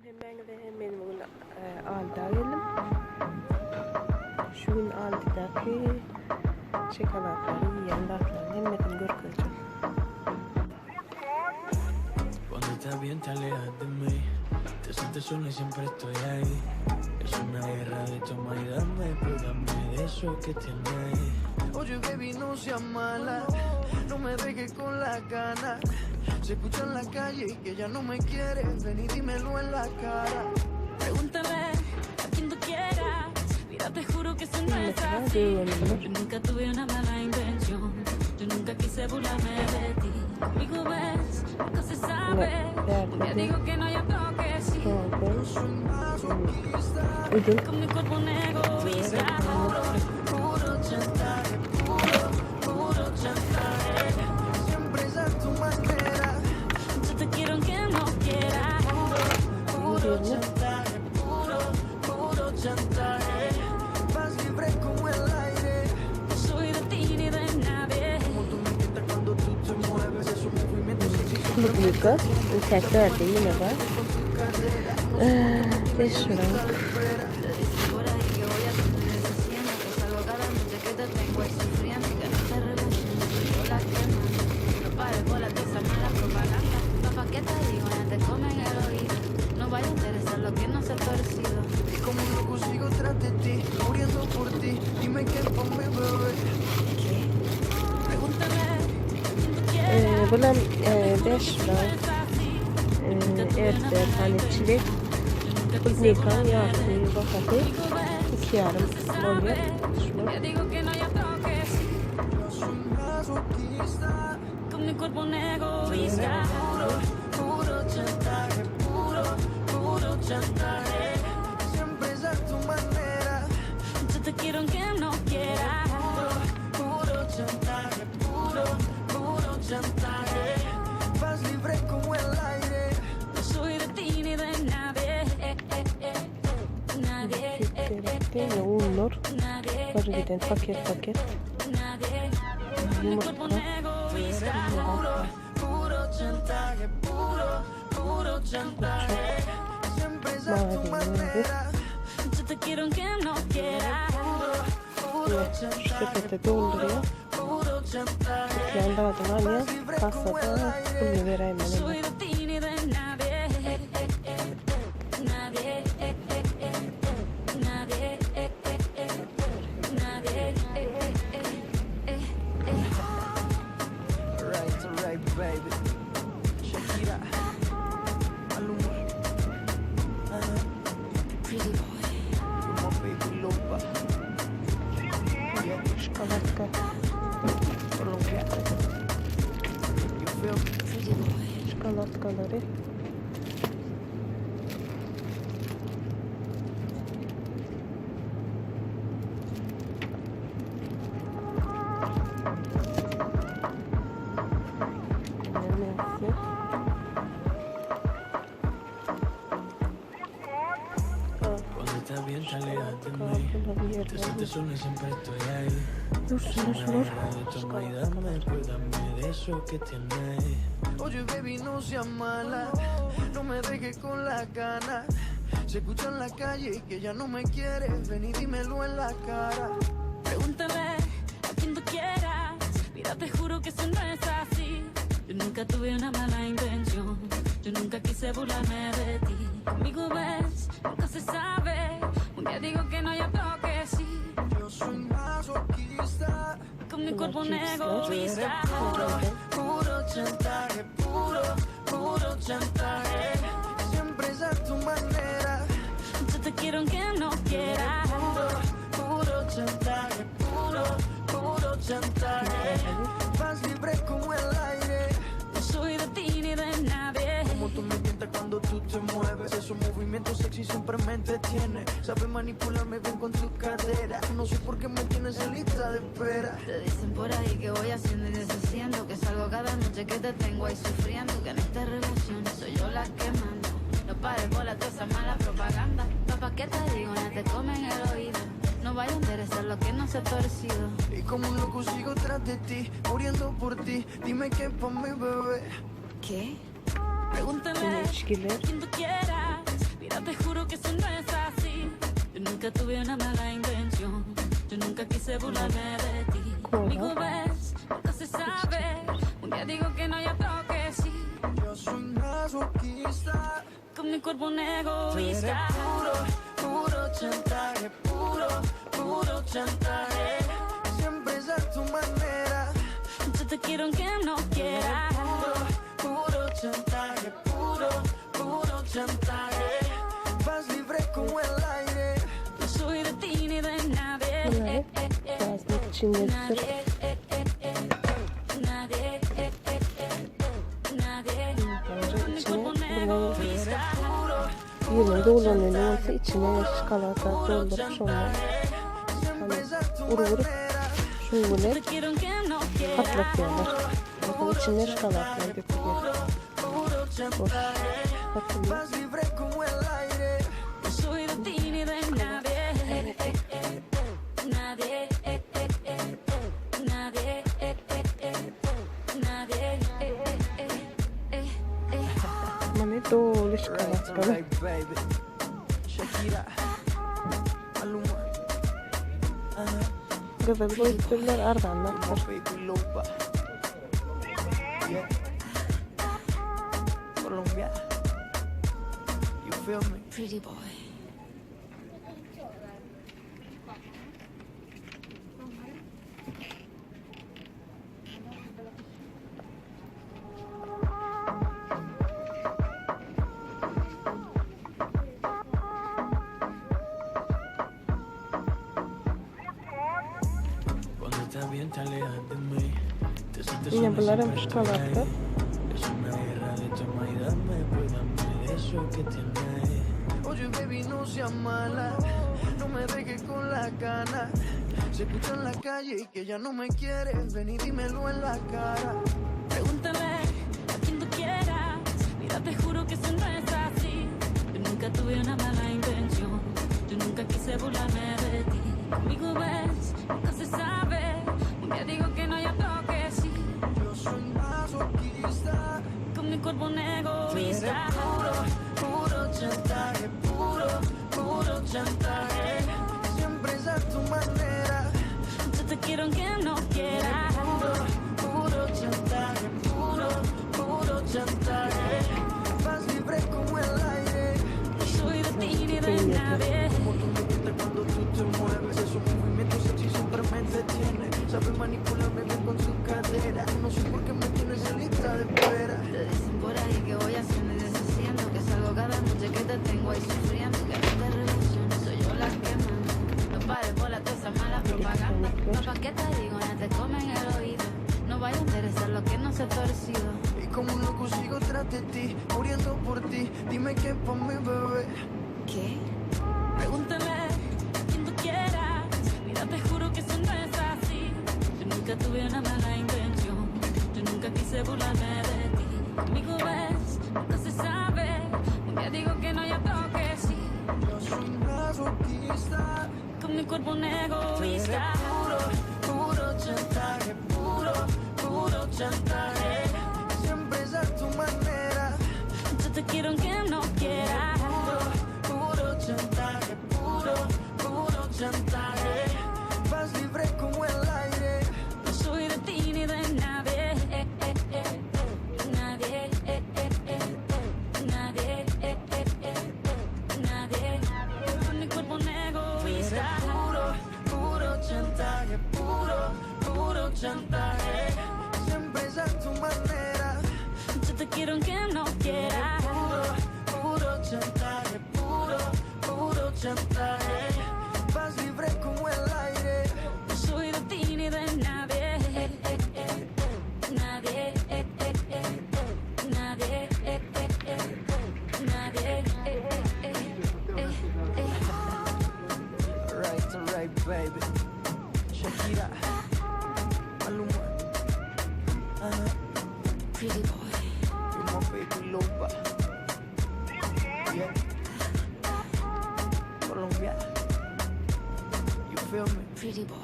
Hemen benim bugün altıda geldim. Şu gün altıdaki çikolatları yiyen tatlarını hemmetini görkeceğim. Cuando estás bien te alejas de mí. Te sientes sola y siempre estoy ahí. Es una guerra de toma y dame, pero dame de eso que tienes. Oye baby, no seas mala, no me dejes con la gana. Se escucha en la calle que ya no me quieres, ven y dímelo en la cara. Pregúntale a quien tú quieras, mira te juro que eso no es así. Yo nunca tuve una mala intención, yo nunca quise burlarme de ti. Conmigo ves, nunca se sabe, un día digo que no, yo creo que sí. Con mi cuerpo un egoísta, puro chantaje, puro chantaje. Siempre es a tu manera. Yo te quiero aunque no quieras, Puro chantaje, puro chantaje. Vas libre como el aire. no soy de ti ni de nadie. Como tú me quitas cuando tú te mueves. Esos movimientos sexy Mutluluk'a tekrar yine var. 5 lira. Te dicen por ahí que voy haciendo y deshaciendo, que salgo cada noche que te tengo ahí sufriendo y que no te relaciones, soy yo la que mando. No pares por la esa mala propaganda. Papá, ¿qué te digo? Ya te comen el oído. No vaya a interesar lo que no se ha torcido. y como un loco sigo tras de ti, muriendo por ti. Dime qué pa' mi bebé. ¿Qué? Pregúntame a quien tú quieras. Buna 5 lira. Evde tane çilek. Kulnikan yağı bakatı. 2,5 oluyor. Şunu. Te digo que no, yo creo que sí. Yo soy masoquista. Con mi cuerpo un egoísta. Puro chantaje, puro chantaje. Siempre es a tu manera. Yo te quiero aunque no quieras. Puro chantaje, puro chantaje. Vas libre como el aire. No soy de ti ni de nadie. Nadie. Yine unlar. Nadie. Var giden paket. Nadie. Con mi cuerpo un egoísta. Puro chantaje, puro chantaje. Siempre es a tu manera. Yo te quiero aunque no quieras. Şu sepete dolduruyor. Puro chantaje. Yani daha da var ya kasada bunu vereyim No ben. soy de ti ni de nadie. Nadie. Nadie. Nadie. Alright, baby. Shakira. Maluma. Pretty boy. My baby Lupa. Şokolatka. Colombiana. You feel me? Pretty boy. Şokolatkaları. Neyse. Cuando estás bien te alejas de mí. Te sientes sola y siempre estoy ahí. Dursun. Guerra de toma y dame, pues dame de eso que tienes. Oye baby, no seas mala, no me dejes con la gana. Se escucha en la calle que ya no me quieres, ven y dímelo en la cara. Pregúntale a quien tú quieras, mira te juro que eso no es así. Yo nunca tuve una mala intención, yo nunca quise burlarme de ti. Conmigo ves, nunca se sabe, un día digo que no, yo creo que sí. Yo soy masoquista. Con mi cuerpo un egoísta. Puro chantaje, puro chantaje. Siempre es a tu manera. Yo te quiero aunque no quieras. Puro chantaje, puro chantaje. Vas libre como el aire. No soy de ti ni de nadie. Como tú me mientas cuando tú te mueves. Esos movimientos sexy siempre me entretiene. Sabes manipularme bien con tu cadera. No sé por qué me tienes en lista de espera. Te dicen por ahí que voy haciendo y deshaciendo, que salgo cada noche que te tengo ahí sufriendo, que en esta relación soy yo la que mando. No pares por toda esa mala propaganda. Papá, ¿qué te digo? Ya te comen el oído. No vaya a interesar lo que no se ha torcido. Y como un loco sigo tras de ti, muriendo por ti. Dime qué pa' mi bebé. ¿Qué? Pregúntale Yine içkiler. a quien tú quieras. eso no es así. Yo nunca tuve una mala intención. Yo nunca quise burlarme de ti. Conmigo ves, nunca se sabe. Un día digo que no, y otro que sí. Yo soy masoquista. Con mi cuerpo un egoísta. Puro chantaje, puro chantaje. Siempre es a tu manera. Yo te quiero aunque no quiera. Puro chantaje, puro chantaje. Vas libre como el aire. No soy de ti ni de nadie. Bazı Çinliler Nadie. Nadie. Nadie. bence Con mi içine cuerpo un bunların egoísta. yerine kullanıyor. Ne olsa içine çikolata doldurup sonra hani vurup şunu Te quiero aunque no quiera. patlatıyorlar. Bakın içine çikolata dökülüyor. Boş. Bakın Vas libre como el aire. No soy de ti ni de nadie. Nadie. Nadie. Nadie. hani dolu çikolata böyle. Right, baby. Shakira. Maluma. Göbek boyutlular ardından Como Baby Lupa. Yeah. Colombia. You feel me? Pretty boy. Cuando estás bien te alejas de mí. Te sientes Yine sola, bunların siempre estoy çikolata. ahí. Es una guerra de toma y dame, pues dame de eso que tienes. Oye, baby, no seas mala. No me dejes con la gana. Se escucha en la calle y que ya no me quieres. Ven y dímelo en la cara. Pregúntale a quien tú quieras. Mira, te juro que eso no es así. Yo nunca tuve una mala intención. Yo nunca quise burlarme de ti. Conmigo ves, nunca se sabe. Un día digo que no, y otro que sí. Yo soy masoquista. Con mi cuerpo un egoísta. Puro chantaje, puro chantaje. Siempre es a tu manera. Yo te quiero aunque no quiera. Puro chantaje, puro chantaje. Vas libre como el aire. No soy de ti ni de nadie. Como tú me quitas cuando tú te mueves. Esos movimientos sexy siempre me detienen. Sabe manipularme bien con su cadera. No sé por qué me tienes en lista de espera. Te dicen por ahí que voy haciendo y deshaciendo, que salgo cada noche que te tengo ahí sufriendo, que no te relaciones, soy yo la que mando. No pares por la toda esa mala propaganda. Papá, ¿qué te digo? Ya te comen el oído. No vaya a interesar lo que no se ha torcido. Y como un loco sigo tras de ti, muriendo por ti. Dime qué pa' mi bebé. ¿Qué? Pregúntale a quien tú quieras. Mira, te juro que eso no es así. Yo nunca tuve una mala intención. Yo nunca quise burlarme de ti. Conmigo ves, nunca se sabe. Un día digo que no, y otro que sí. Yo soy masoquista. Con mi cuerpo un egoísta. Puro chantaje, puro chantaje. Siempre es a tu manera. Yo te quiero aunque no quiera. Puro chantaje, puro chantaje. Vas libre como el aire. No soy de ti ni de nadie. Nadie. Nadie. Nadie. Con mi cuerpo un egoísta. Puro chantaje, puro chantaje. Siempre es a tu manera. Yo te quiero aunque no quiera. Puro chantaje, puro chantaje. Vas libre como el aire. No soy de ti ni de nadie. Nadie. Nadie. Nadie. Alright, baby. Shakira. Maluma. Pretty boy. Como Baby Lupa. Yeah. Colombia. You feel me? Pretty boy.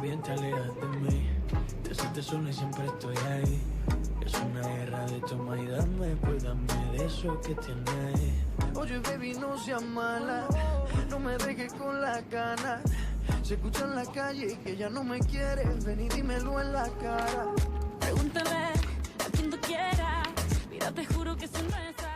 bien te alejas de mí. Te sientes sola y siempre estoy ahí. Es una guerra de toma y dame, pues dame de eso que tienes. Oye, baby, no seas mala, no me dejes con la gana. Se escucha en la calle que ya no me quieres, ven y dímelo en la cara. Pregúntale a quien tú quieras, mira, te juro que eso no es así.